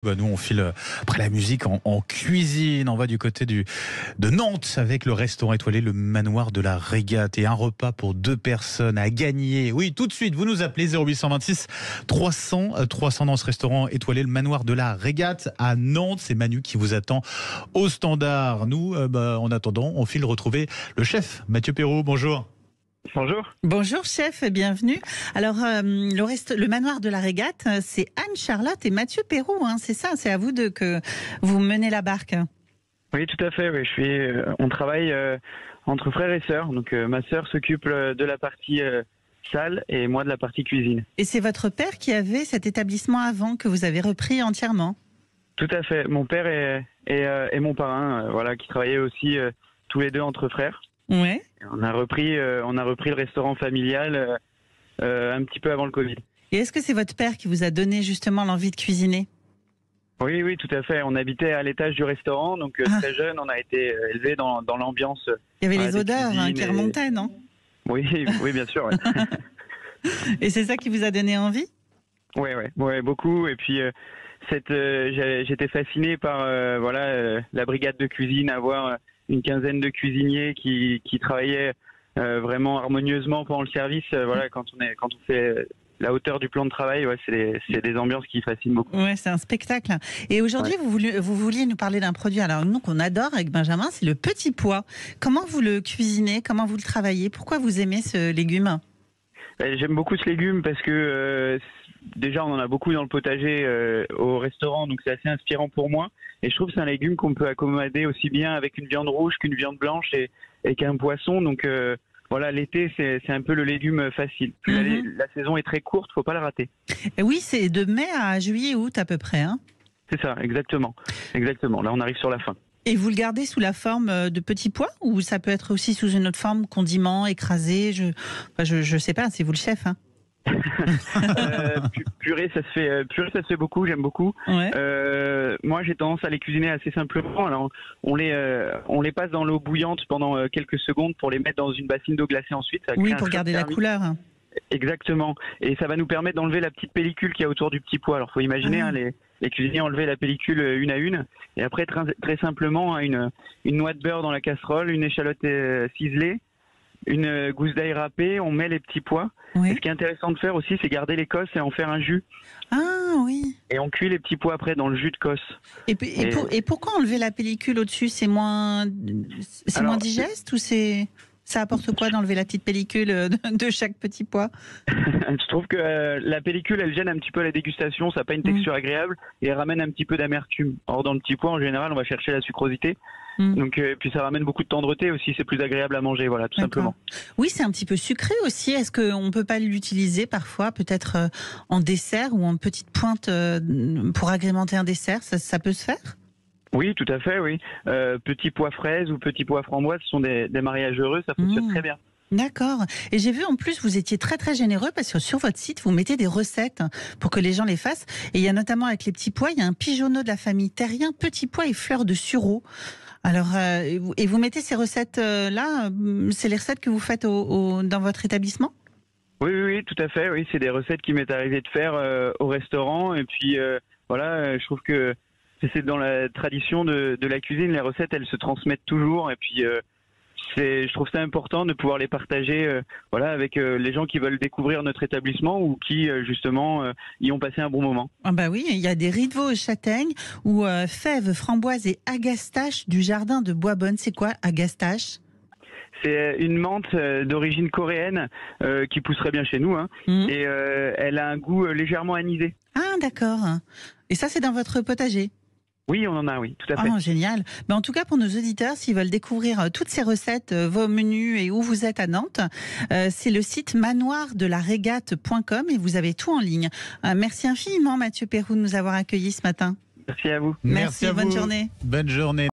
Nous on file après la musique en cuisine, on va du côté de Nantes avec le restaurant étoilé, le manoir de la Régate, et un repas pour 2 personnes à gagner. Oui, tout de suite, vous nous appelez 0826 300 dans ce restaurant étoilé, le manoir de la Régate à Nantes. C'est Manu qui vous attend au standard. Nous, en attendant, on file retrouver le chef Mathieu Perrault. Bonjour. Bonjour. Bonjour chef, bienvenue. Alors le manoir de la Régate, c'est Anne-Charlotte et Mathieu Perrault, hein, c'est ça, c'est à vous deux que vous menez la barque. Oui, tout à fait. Oui, on travaille entre frères et sœurs. Donc ma sœur s'occupe de la partie salle et moi de la partie cuisine. Et c'est votre père qui avait cet établissement avant que vous avez repris entièrement? Tout à fait. Mon père et mon parrain, qui travaillaient aussi tous les deux entre frères. Ouais. On a repris le restaurant familial un petit peu avant le Covid. Et est-ce que c'est votre père qui vous a donné justement l'envie de cuisiner? Oui, tout à fait. On habitait à l'étage du restaurant, donc très jeune, on a été élevé dans l'ambiance. Il y avait les odeurs qui remontaient, non? Oui, bien sûr. Ouais. Et c'est ça qui vous a donné envie? Ouais, beaucoup. Et puis j'étais fasciné par la brigade de cuisine, avoir une quinzaine de cuisiniers qui travaillaient vraiment harmonieusement pendant le service. Quand on fait la hauteur du plan de travail, c'est des ambiances qui fascinent beaucoup. Ouais, c'est un spectacle. Et aujourd'hui, vous vouliez nous parler d'un produit nous qu'on adore avec Benjamin, c'est le petit pois. Comment vous le cuisinez? Comment vous le travaillez? Pourquoi vous aimez ce légume? J'aime beaucoup ce légume parce que déjà on en a beaucoup dans le potager au restaurant, donc c'est assez inspirant pour moi. Et je trouve que c'est un légume qu'on peut accommoder aussi bien avec une viande rouge qu'une viande blanche et qu'un poisson. Donc l'été c'est un peu le légume facile. La saison est très courte, faut pas la rater. Et oui, c'est de mai à juillet-août à peu près. Hein. C'est ça, exactement. Là on arrive sur la fin. Et vous le gardez sous la forme de petits pois ou ça peut être aussi sous une autre forme, condiment, écrasé? Je sais pas, c'est vous le chef. Hein. Purée, ça se fait beaucoup, j'aime beaucoup. Ouais. Moi, j'ai tendance à les cuisiner assez simplement. Alors, on les passe dans l'eau bouillante pendant quelques secondes pour les mettre dans une bassine d'eau glacée ensuite. Oui, pour garder la couleur. Exactement. Et ça va nous permettre d'enlever la petite pellicule qu'il y a autour du petit pois. Alors, faut imaginer, les cuisiniers enlever la pellicule une à une. Et après, très simplement, une noix de beurre dans la casserole, une échalote ciselée, une gousse d'ail râpée, on met les petits pois. Oui. Et ce qui est intéressant de faire aussi, c'est garder l'écosse et en faire un jus. Ah oui. Et on cuit les petits pois après dans le jus de cosse. Et pourquoi enlever la pellicule au-dessus? C'est moins digeste ou ça apporte quoi d'enlever la petite pellicule de chaque petit pois? Je trouve que la pellicule, elle gêne un petit peu la dégustation, ça n'a pas une texture agréable et elle ramène un petit peu d'amertume. Or, dans le petit pois, en général, on va chercher la sucrosité. Donc, puis ça ramène beaucoup de tendreté aussi, c'est plus agréable à manger, tout simplement. Oui, c'est un petit peu sucré aussi. Est-ce qu'on ne peut pas l'utiliser parfois, peut-être en dessert ou en petite pointe pour agrémenter un dessert? Ça peut se faire? Oui, tout à fait, oui. Petits pois fraises ou petits pois framboises, ce sont des mariages heureux, ça fonctionne très bien. D'accord. Et j'ai vu en plus, vous étiez très très généreux parce que sur votre site, vous mettez des recettes pour que les gens les fassent. Et il y a notamment avec les petits pois, il y a un pigeonneau de la famille terrien, petits pois et fleurs de sureau. Alors, et vous mettez ces recettes-là, c'est les recettes que vous faites dans votre établissement? Oui, tout à fait. Oui, c'est des recettes qui m'est arrivé de faire au restaurant. Et puis, je trouve que c'est dans la tradition de la cuisine, les recettes, elles se transmettent toujours. Et puis, je trouve ça important de pouvoir les partager avec les gens qui veulent découvrir notre établissement ou qui, justement, y ont passé un bon moment. Ah bah oui, il y a des riz de veau aux châtaignes ou fèves, framboises et agastaches du jardin de Boisbonne. C'est quoi, agastache? C'est une menthe d'origine coréenne qui pousserait bien chez nous. Et elle a un goût légèrement anisé. Ah d'accord. Et ça, c'est dans votre potager? Oui, on en a, oui, tout à fait. Oh, génial. Mais en tout cas, pour nos auditeurs, s'ils veulent découvrir toutes ces recettes, vos menus et où vous êtes à Nantes, c'est le site manoirdelaregate.com et vous avez tout en ligne. Merci infiniment, Mathieu Perrault, de nous avoir accueillis ce matin. Merci à vous. Merci, bonne journée. Bonne journée.